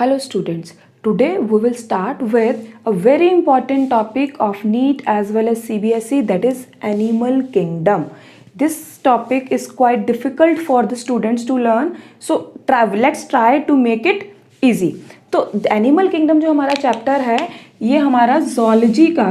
Hello students, today we will start with a very important topic of NEET as well as CBSE, that is animal kingdom. This topic is quite difficult for the students to learn, so let's try to make it easy. तो animal kingdom जो हमारा chapter है ये हमारा zoology का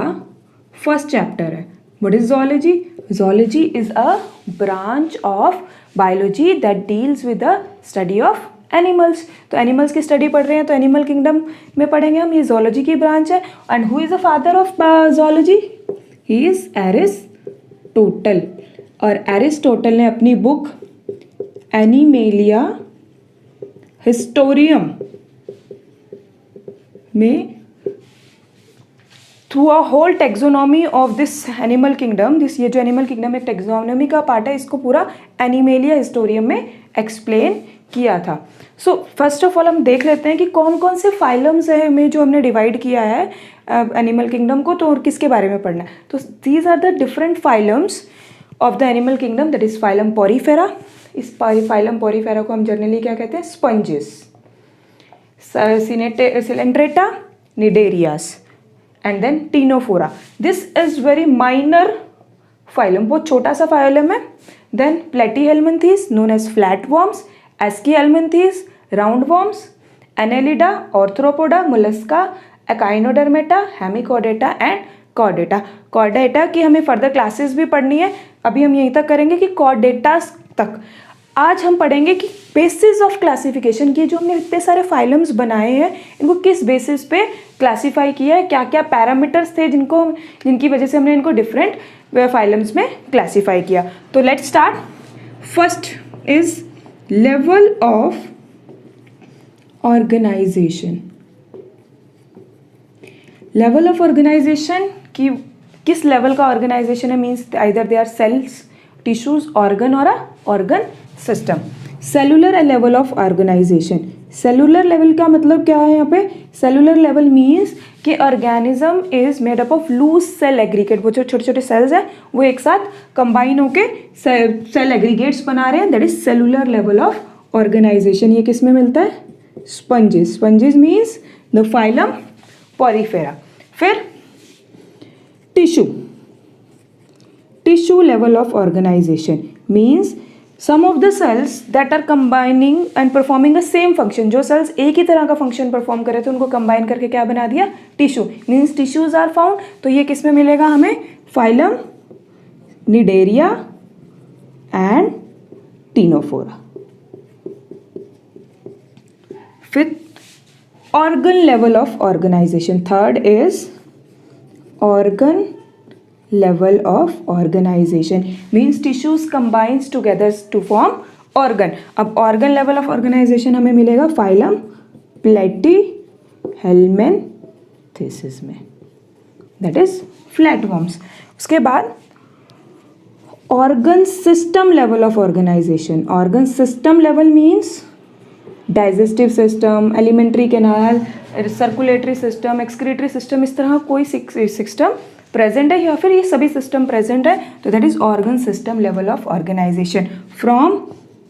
first chapter है. What is zoology? Zoology is a branch of biology that deals with the study of animals. तो animals की स्टडी पढ़ रहे हैं तो एनिमल किंगडम में पढ़ेंगे हम. ये जोलॉजी की ब्रांच है. And who is the father of zoology? He is Aristotle. और एरिस्टोटल ने अपनी बुक एनिमेलिया हिस्टोरियम में through a whole taxonomy of this animal kingdom, ये जो एनिमल किंगडम एक टेक्सोनॉमी का पार्ट है, इसको पूरा एनिमेलिया हिस्टोरियम में एक्सप्लेन किया था. सो फर्स्ट ऑफ ऑल हम देख लेते हैं कि कौन कौन से फाइलम्स हैं में जो हमने डिवाइड किया है एनिमल किंगडम को, तो और किसके बारे में पढ़ना है. तो these are the different phylums of the animal kingdom. That is phylum Porifera. इस फाइलम पोरीफेरा को हम जनरली क्या कहते हैं? Sponges. Coelenterata, cnidarians and then Ctenophora. This is very minor phylum, बहुत छोटा सा फाइलम है. Then Platyhelminthes known as flatworms, Aschelminthes roundworms, Annelida, Arthropoda, Mollusca, Echinodermata, Hemichordata and Chordata. Chordata की हमें फर्दर क्लासेस भी पढ़नी है. अभी हम यहीं तक करेंगे कि कॉर्डेटास तक. आज हम पढ़ेंगे कि बेसिस ऑफ क्लासिफिकेशन की, जो हमने इतने सारे फाइलम्स बनाए हैं इनको किस बेसिस पे क्लासीफाई किया है, क्या क्या पैरामीटर्स थे जिनकी वजह से हमने इनको डिफरेंट फाइलम्स में क्लासीफाई किया. तो let's start. First is level of organisation. Level of organisation की किस लेवल का ऑर्गेनाइजेशन है? Means either they are cells, tissues, organ और organ system. Cellular level of organisation. Cellular level का मतलब क्या है यहाँ पे? सेलुलर लेवल मीन्स कि organism is made up of loose cell aggregate. वो जो छोटे छोटे सेल्स हैं वो एक साथ कंबाइन होके सेल एग्रीगेट्स बना रहे हैं. That is cellular level of organisation. ये किस में मिलता है? Sponges. Sponges means the phylum Porifera. फिर tissue. Tissue level of organisation means some of the cells that are combining and performing a same function. जो सेल्स एक ही तरह का फंक्शन परफॉर्म कर रहे थे उनको कंबाइन करके क्या बना दिया? Tissue. Means tissues are found. तो ये किस में मिलेगा हमें? Phylum Cnidaria and Ctenophora. Fifth organ level of organisation. Third is organ level of organization means tissues combines together to form organ. अब organ level of organization हमें मिलेगा phylum Platyhelminthes में, that is flatworms. उसके बाद organ system level of organization. Organ system level means digestive system, alimentary canal, circulatory system, excretory system. इस तरह कोई system present है या फिर ये सभी सिस्टम प्रेजेंट है तो that is organ system level of organisation. From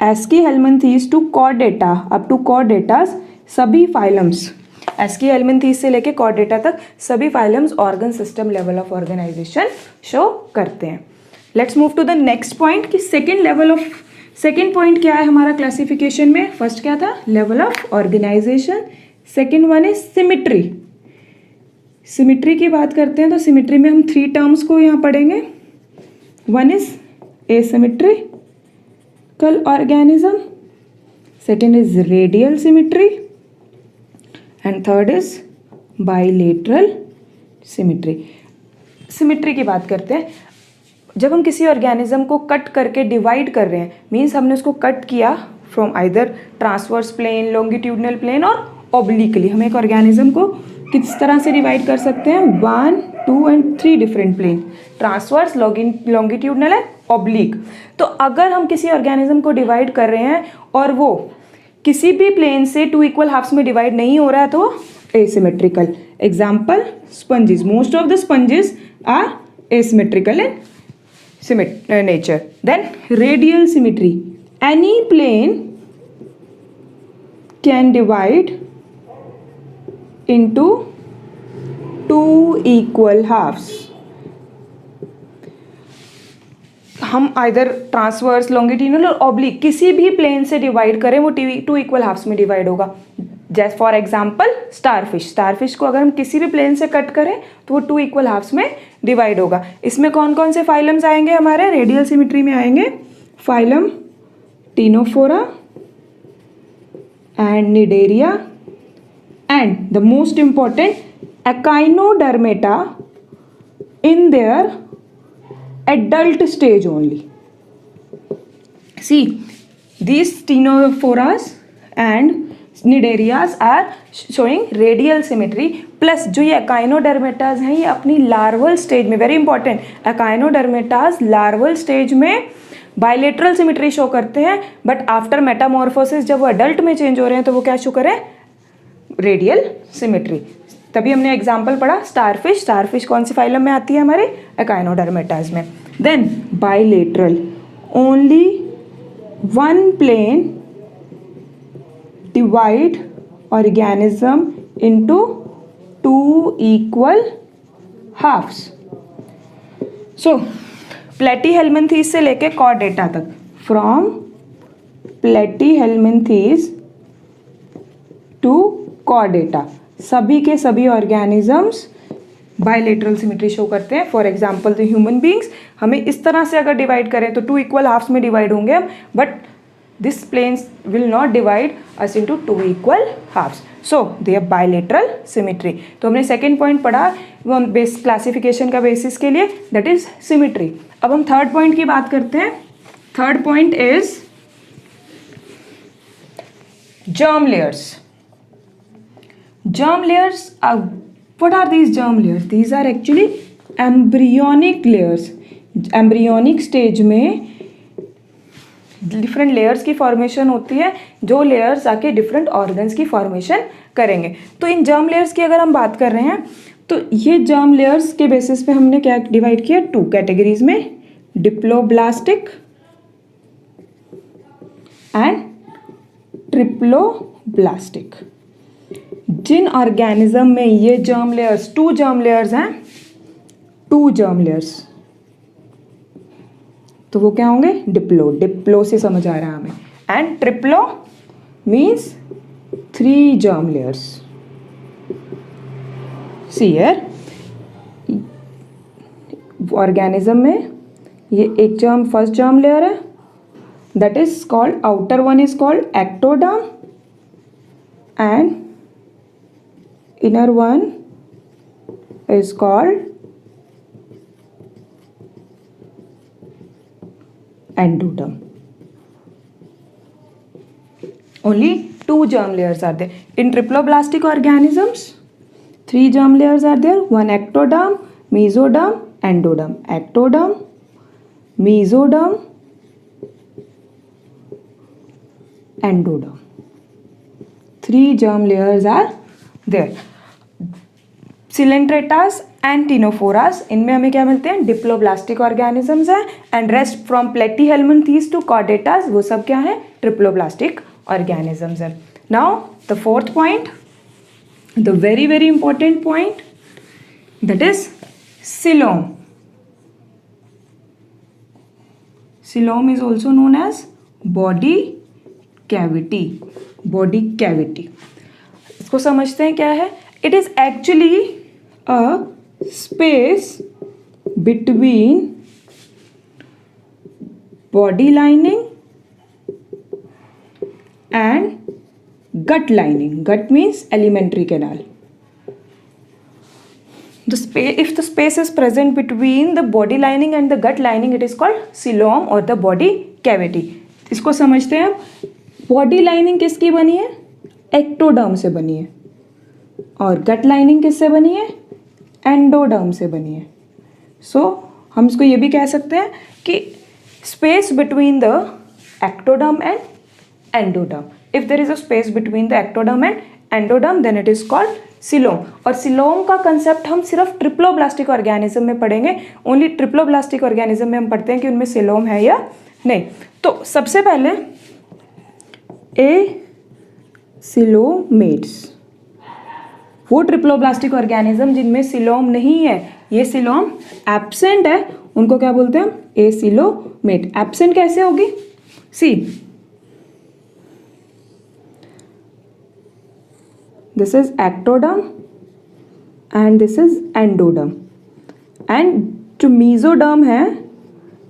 Aschelminthes to Chordata up to Chordatas सभी फाइलम्स, एस्कीहेल्मिन्थीस से लेके कॉर्डेटा तक सभी phylums organ system level of organisation show करते हैं. Let's move to the next point कि सेकेंड पॉइंट क्या है हमारा क्लासिफिकेशन में. फर्स्ट क्या था? Level of organisation. Second one is symmetry. Symmetry की बात करते हैं तो सिमिट्री में हम 3 टर्म्स को यहाँ पढ़ेंगे. One is asymmetrical organism, second is radial symmetry and third is bilateral symmetry. Symmetry की बात करते हैं. जब हम किसी ऑर्गेनिज्म को कट करके डिवाइड कर रहे हैं, मीन्स हमने उसको कट किया from either transverse plane, longitudinal plane और ऑब्लिकली. हम एक ऑर्गेनिज्म को किस तरह से डिवाइड कर सकते हैं? 1, 2 and 3 different plane, transverse, longitudinal and oblique. तो अगर हम किसी ऑर्गेनिज्म को डिवाइड कर रहे हैं और वो किसी भी प्लेन से 2 इक्वल हाफ्स में डिवाइड नहीं हो रहा है तो asymmetrical. Example sponges. Most of the sponges are asymmetrical in nature. Then radial symmetry. Any plane can divide into two equal halves. हम आइदर ट्रांसवर्स, लॉन्गिट्यूडिनल और ऑब्लिक किसी भी प्लेन से डिवाइड करें वो टू इक्वल हाफ्स में divide होगा. जैसे फॉर एग्जाम्पल स्टारफिश को अगर हम किसी भी प्लेन से कट करें तो वो टू इक्वल हाफ्स में डिवाइड होगा. इसमें कौन कौन से फाइलम्स आएंगे हमारे रेडियल सिमिट्री में आएंगे? Phylum Ctenophora and Cnidaria and the most important echinodermata in their adult stage only. See, these ctenophoras and nidarias are showing radial symmetry. Plus जो ये एकाइनोडर्मेटाज हैं ये अपनी लार्वल स्टेज में, वेरी इंपॉर्टेंट, एकाइनोडर्मेटाज लार्वल स्टेज में bilateral symmetry show करते हैं, but after Metamorphosis जब वो अडल्ट में चेंज हो रहे हैं तो वो क्या शो करें? Radial symmetry. तभी हमने एग्जाम्पल पढ़ा स्टारफिश कौन सी फाइलम में आती है हमारे? एकाइनोडर्मेटाज में. Then bilateral, only one plane divide organism into two equal halves. So Platyhelminthes से लेके कॉर्डेटा तक, फ्रॉम प्लेटीहेल्मिन्थीस टू कॉर्डेटा, सभी के सभी ऑर्गेनिजम्स बायलेटरल सिमिट्री शो करते हैं. For example the human beings, हमें इस तरह से अगर डिवाइड करें तो टू इक्वल हाफ्स में डिवाइड होंगे हम, but this planes will not divide us into two equal halves. So they are bilateral symmetry. तो हमने सेकेंड पॉइंट पढ़ा वो बेस क्लासिफिकेशन का बेसिस के लिए, दैट इज सिमिट्री. अब हम थर्ड पॉइंट की बात करते हैं. Third point is germ layers. Germ layers are, what are these germ layers? These are actually embryonic layers. Embryonic stage में डिफरेंट लेयर्स की फॉर्मेशन होती है, जो लेयर्स आके डिफरेंट ऑर्गन्स की फॉर्मेशन करेंगे. तो इन जर्म लेयर्स की अगर हम बात कर रहे हैं तो ये जर्म लेयर्स के बेसिस पे हमने क्या डिवाइड किया? टू कैटेगरीज में, डिप्लोब्लास्टिक एंड ट्रिप्लोब्लास्टिक. जिन ऑर्गेनिज्म में ये germ layers, two germ layers हैं, टू जर्म लेयर्स, तो वो क्या होंगे? डिप्लो से समझ आ रहा है हमें. And triplo means three germ layers. See here, organism में ये एक जर्म, फर्स्ट जर्म लेयर है, that is called, outer one is called ectoderm and inner one is called endoderm. Only two germ layers are there. In triploblastic organisms, three germ layers are there. One ectoderm, mesoderm, endoderm. Ectoderm, mesoderm, endoderm. Three germ layers are there. Coelentratas and Ctenophoras, इनमें हमें क्या मिलते हैं? Diploblastic organisms हैं. And rest from platyhelminthes to chordates, वो सब क्या है? ट्रिप्लोब्लास्टिक ऑर्गेनिजम्स हैं. Now the fourth point, the very very important point, that is coelom. Coelom is also known as body cavity. Body cavity, इसको समझते हैं क्या है? It is actually a space between body lining and gut lining. Gut means alimentary canal. If the space is present between the body lining and the gut lining, it is called coelom or the body cavity. इसको समझते हैं. Body lining किसकी बनी है? Ectoderm से बनी है. और गट लाइनिंग किससे बनी है? एंडोडर्म से बनी है. सो हम इसको ये भी कह सकते हैं कि space between the ectoderm and endoderm. If there is a space between the ectoderm and endoderm, then it is called coelom. और सीलोम का कंसेप्ट हम सिर्फ ट्रिप्लोब्लास्टिक ऑर्गेनिज्म में पढ़ेंगे. ओनली ट्रिप्लोब्लास्टिक ऑर्गेनिज्म में हम पढ़ते हैं कि उनमें सीलोम है या नहीं. तो सबसे पहले ए सीलोमेट्स. वो ट्रिप्लोब्लास्टिक ऑर्गेनिज्म जिनमें सिलोम नहीं है, ये सिलोम एब्सेंट है, उनको क्या बोलते हैं हम? एसिलोमेट। एब्सेंट कैसे होगी? See, this is ectoderm and this is endoderm. And जो मीजोडर्म है,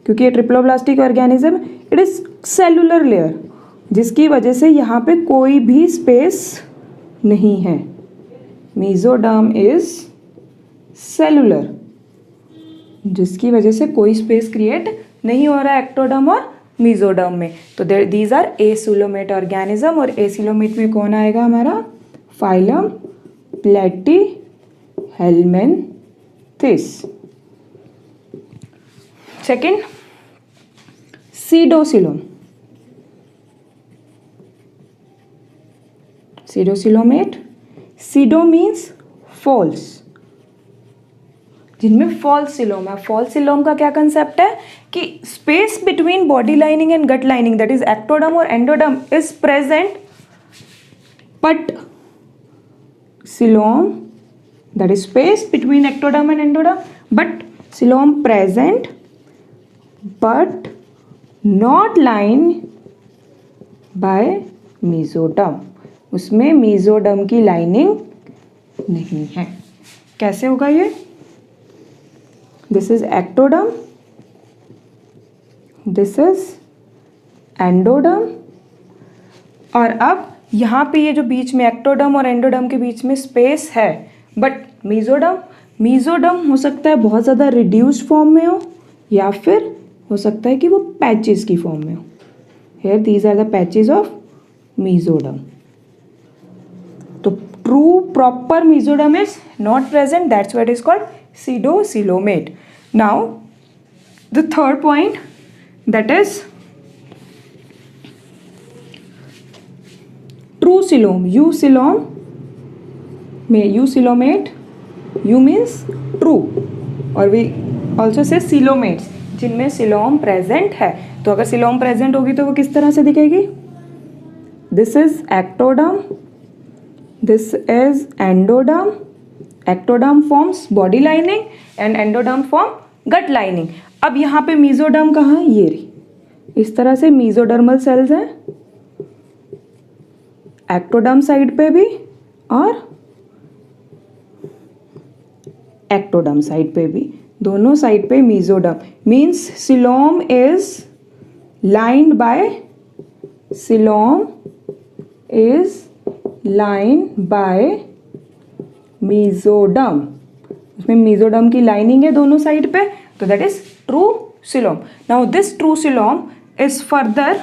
क्योंकि ये triploblastic organism, it is cellular layer, जिसकी वजह से यहाँ पे कोई भी स्पेस नहीं है। मीजोडर्म इज सेलुलर, जिसकी वजह से कोई स्पेस क्रिएट नहीं हो रहा है एक्टोडर्म और मीजोडर्म में। तो दीज आर एसिलोमेट ऑर्गेनिज्म। और एसिलोमेट में कौन आएगा हमारा? Phylum platyhelminthes. Second, pseudocoelom. Pseudocoelomate, pseudo means false, जिनमें फॉल्स सिलोम है। फॉल्स सिलोम का क्या कंसेप्ट है कि space between body lining and gut lining, that is ectoderm और endoderm, is present, but coelom, that is space between ectoderm and endoderm, but coelom present but not lined by mesoderm. उसमें mesoderm की lining नहीं है। कैसे होगा ये? This is ectoderm, this is endoderm, और अब यहाँ पे ये जो बीच में एक्टोडर्म और एंडोडर्म के बीच में स्पेस है, बट मीजोडर्म हो सकता है बहुत ज़्यादा रिड्यूस्ड फॉर्म में हो, या फिर हो सकता है कि वो पैचेस की फॉर्म में हो। Here these are the patches of mesoderm. तो true proper mesoderm is not present, that's what is called pseudocoelomate. Now the third point, that is true coelom. Eu coelom में eu coelomate, eu means true, और we also say coelomates, जिनमें coelom present है। तो अगर coelom present होगी तो वो किस तरह से दिखेगी? This is ectoderm, this is endoderm. Ectoderm forms body lining and endoderm form gut lining. अब यहाँ पे मीजोडर्म कहाँ है? ये रही। इस तरह से मीजोडर्मल सेल्स हैं एक्टोडर्म साइड पे भी और एक्टोडर्म साइड पे भी, दोनों साइड पे mesoderm. Means coelom is lined by, coelom is lined by mesoderm. उसमें मीजोडर्म की लाइनिंग है दोनों साइड पे, तो that is true coelom. Now this true coelom is further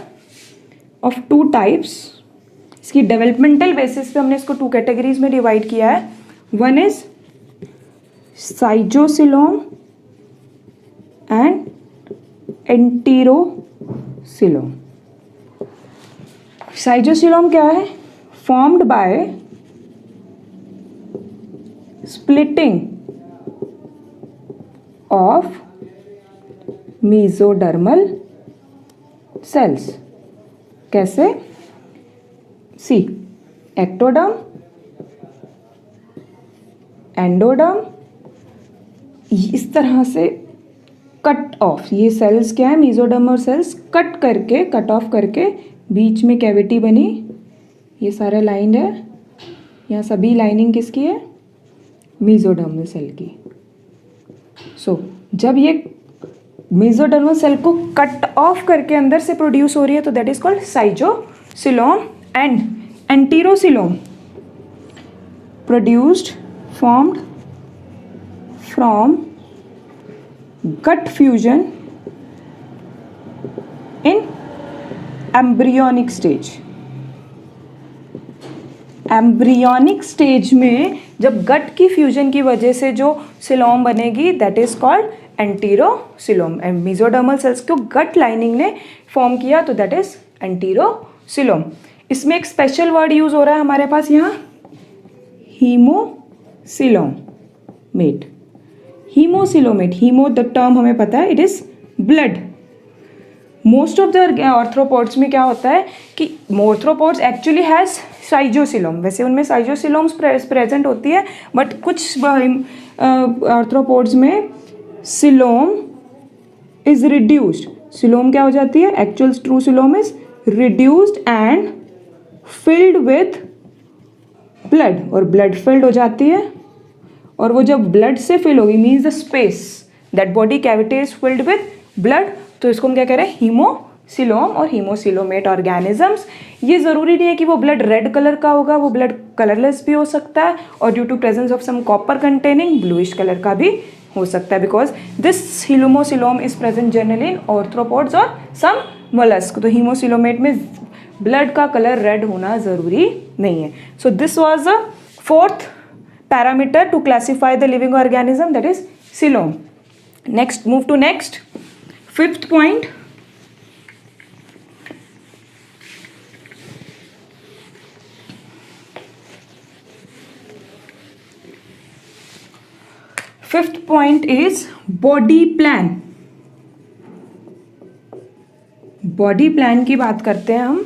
of two types. इसकी डेवलपमेंटल बेसिस पे हमने इसको टू कैटेगरीज में डिवाइड किया है। One is schizocoelom and enterocoelom. Schizocoelom क्या है? Formed by splitting of mesodermal cells. कैसे? सी, एक्टोडर्म, एंडोडर्म, इस तरह से कट ऑफ, ये सेल्स क्या है? मीजोडर्मल सेल्स कट करके, कट ऑफ करके, बीच में कैविटी बनी, ये सारा लाइन है, यहाँ सभी लाइनिंग किसकी है? मीजोडर्मल सेल की। सो जब ये मीजोडर्मल सेल को कट ऑफ करके अंदर से प्रोड्यूस हो रही है तो that is called schizocoelom. And enterocoelom produced, formed from gut fusion in embryonic stage. Embryonic stage में जब गट की फ्यूजन की वजह से जो सिलोम बनेगी that is called enterocoelom. Mesodermal cells को गट लाइनिंग ने फॉर्म किया तो दैट इज एंटीरोसिलोम। इसमें एक स्पेशल वर्ड यूज हो रहा है हमारे पास यहाँ, हीमोसिलोमेट। हीमोसिलोमेट, हीमो द टर्म हमें पता है, it is blood. Most of the arthropods में क्या होता है कि आर्थ्रोपोड्स एक्चुअली हैज़ साइजोसिलोम, वैसे उनमें साइजोसिलोम्स प्रेजेंट होती है, बट कुछ आर्थ्रोपोड्स में सिलोम इज रिड्यूस्ड। सिलोम क्या हो जाती है, actual true coelom is reduced and filled with blood, और ब्लड फिल्ड हो जाती है, और वो जब ब्लड से फिल होगी means the space that body cavity is filled with blood, तो इसको हम क्या कह रहे हैं, हीमोसिलोम और हीमोसिलोमेट ऑर्गेनिजम्स। ये ज़रूरी नहीं है कि वो ब्लड रेड कलर का होगा, वो ब्लड कलरलेस भी हो सकता है, और due to presence of some copper containing bluish colour का भी हो सकता है, because this haemocoelom is present generally in arthropods और सम मोलस्क। तो हीमोसिलोमेट में ब्लड का कलर रेड होना ज़रूरी नहीं है। So this was the fourth parameter to classify the living organism, that is coelom. Next, move to next, fifth point. Fifth point is body plan. Body plan की बात करते हैं हम।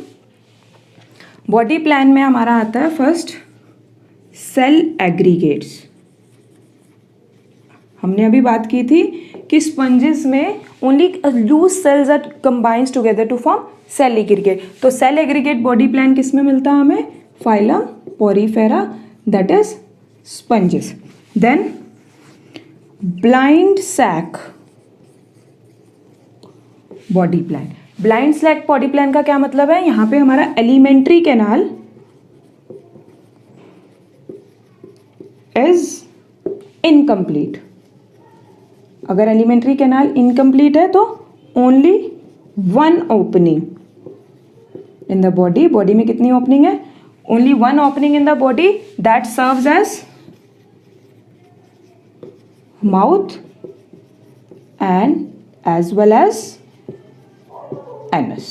बॉडी प्लान में हमारा आता है फर्स्ट सेल एग्रीगेट्स। हमने अभी बात की थी कि स्पंजेस में only loose cells are combines together to form cell aggregate. तो सेल एग्रीगेट बॉडी प्लान किस में मिलता है हमें, phylum Porifera, that is sponges. Then blind sac body plan. Blind sac body plan का क्या मतलब है, यहां पे हमारा एलिमेंट्री कैनाल इज इनकम्प्लीट। अगर एलिमेंट्री कैनाल इनकम्प्लीट है तो only one opening in the body. Body में कितनी ओपनिंग है, only one opening in the body, that serves as mouth and as well as anus.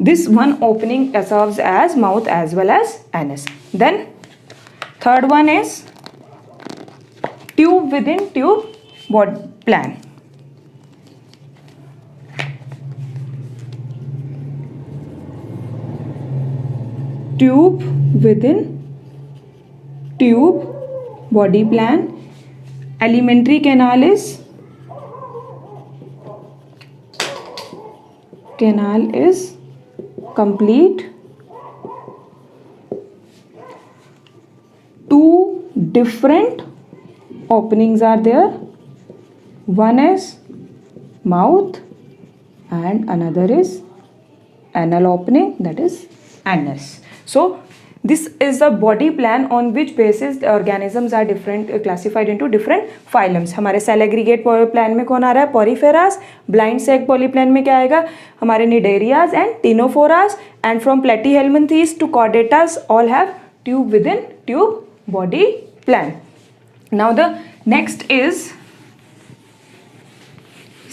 This one opening serves as mouth as well as anus. Then third one is tube within tube body plan. Tube within tube body plan. Alimentary canal is complete. Two different openings are there. One is mouth and another is anal opening, that is anus. So this is the body plan on which basis the organisms are different classified into different phylums. हमारे cell aggregate plan में कौन आ रहा है, poriferas. Blind sac body plan में क्या आएगा, हमारे cnidarias and ctenophoras, and from platyhelminthes to chordatas all have tube within tube body plan. Now the next is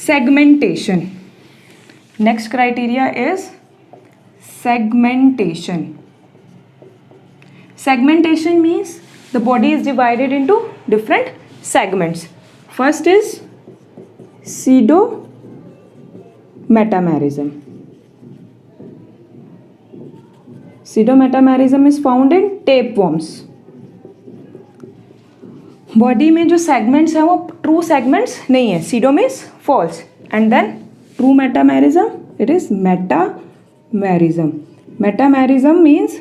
segmentation. Next criteria is segmentation. Segmentation means the body is divided into different segments. First is pseudometamerism. Pseudometamerism is found in tapeworms. बॉडी में जो segments हैं वो true segments नहीं है, pseudo means false, and then true metamerism, it is metamerism. Metamerism means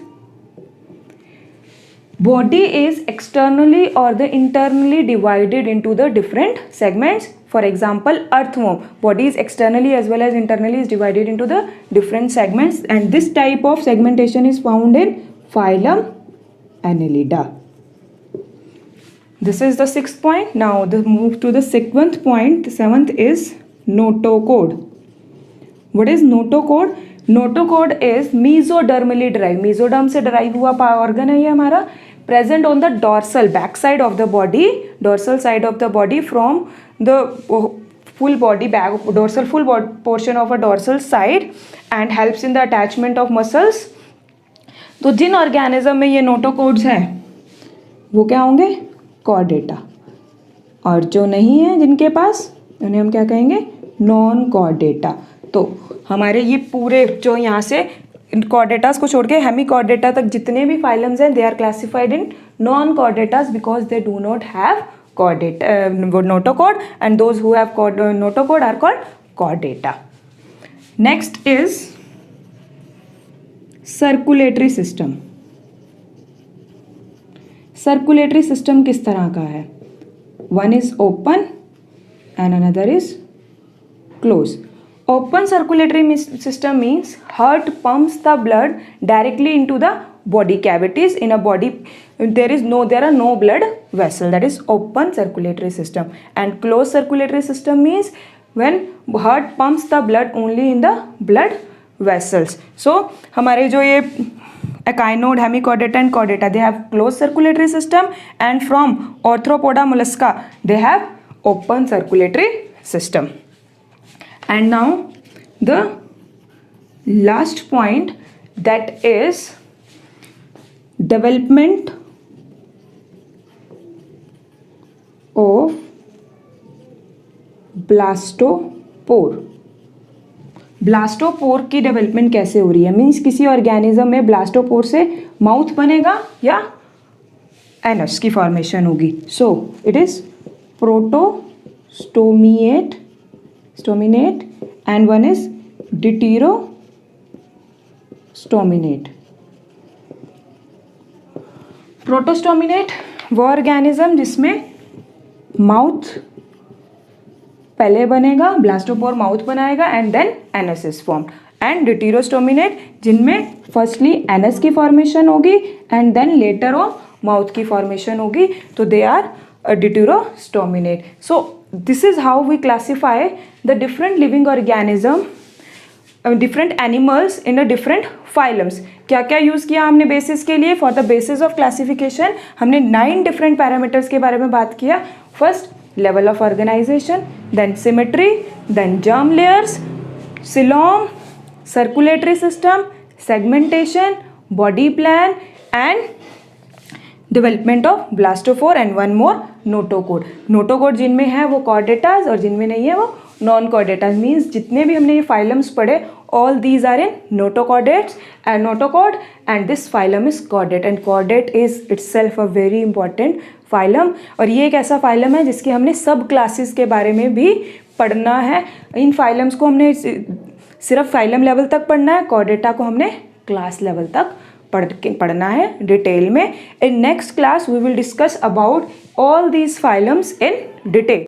body is externally or the internally divided into the different segments. For example, earthworm, body is externally as well as internally is divided into the different segments, and this type of segmentation is found in phylum Annelida. This is the sixth point. Now the move to the seventh point. The seventh is notocode. What is notocode? Notocode is mesodermally derived. Mesoderm से derive हुआ organ है ये हमारा, present on the dorsal back side of the body, dorsal side of the body from the full body back, dorsal full portion of a dorsal side, and helps in the attachment of muscles. तो जिन organism में ये नोटोकोड्स हैं वो क्या होंगे, Chordata, और जो नहीं है जिनके पास उन्हें हम क्या कहेंगे, नॉन कॉर्डेटा. तो हमारे ये पूरे जो यहाँ से कॉर्डेटास को छोड़ के हेमिकॉर्डेटा तक जितने भी फाइलम्स हैं, they are classified in non chordatas because they do not have notochord, and those who have notochord are called chordata. Next is circulatory system. Circulatory system किस तरह का है? One is open and another is closed. Open circulatory system means heart pumps the blood directly into the body cavities. In a body there are no blood vessel, that is open circulatory system. And closed circulatory system means when heart pumps the blood only in the blood vessels. So हमारे जो ये echinode, hemichordata and chordata, they have closed circulatory system, and from arthropoda mollusca they have open circulatory system. And now the last point, that is development of blastopore. Blastopore की development कैसे हो रही है? Means किसी organism में blastopore से mouth बनेगा या एनस की फॉर्मेशन होगी. So it is protostomate and one is deuterostomate. Protostomate वो ऑर्गेनिज्म जिसमें माउथ पहले बनेगा, ब्लास्टोपोर माउथ बनाएगा and then anus is formed. And deuterostomate जिनमें फर्स्टली एनस की फॉर्मेशन होगी and then later on mouth की फॉर्मेशन होगी, तो they are deuterostomate. So this is how we classify the different living organism, different animals in a different phylums. क्या क्या use किया हमने बेसिस के लिए? For the basis of classification हमने 9 डिफरेंट पैरामीटर्स के बारे में बात किया. First level of organization, then symmetry, then germ layers, coelom, circulatory system, segmentation, body plan and development of blastophore, and one more notochord. notochord जिनमें है वो chordatas और जिनमें नहीं है वो non chordatas. मीन्स जितने भी हमने ये फाइलम्स पढ़े, all these are in notochordates and notochord, and this phylum is chordate, and chordate is itself a very important phylum. और ये एक ऐसा फाइलम है जिसके हमने सब क्लासेस के बारे में भी पढ़ना है. इन फाइलम्स को हमने सिर्फ फाइलम लेवल तक पढ़ना है, कॉर्डेटा को हमने क्लास लेवल तक पढ़ना है डिटेल में. In next class we will discuss about all these phylums in detail.